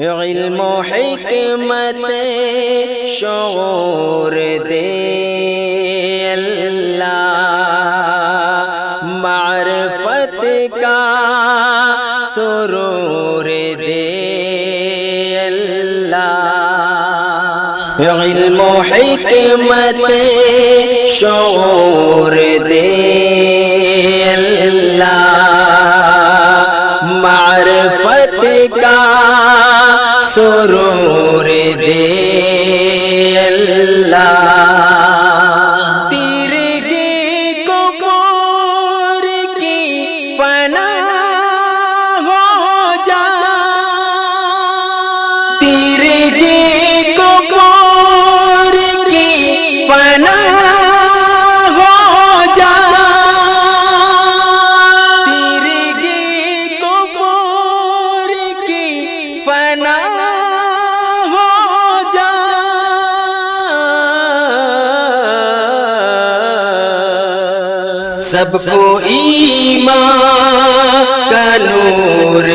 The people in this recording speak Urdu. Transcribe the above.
علم و حکمت شعور دے اللہ، معرفت کا سرور دے اللہ، علم و حکمت شعور دے اللہ، معرفت کا سرور دے اللہ، تیرگی کو کور کی فنا ہو جا، تیرگی کو کور کی فنا ہو جا، تیرگی کو کور کی فنا سب کو ایمان کا نور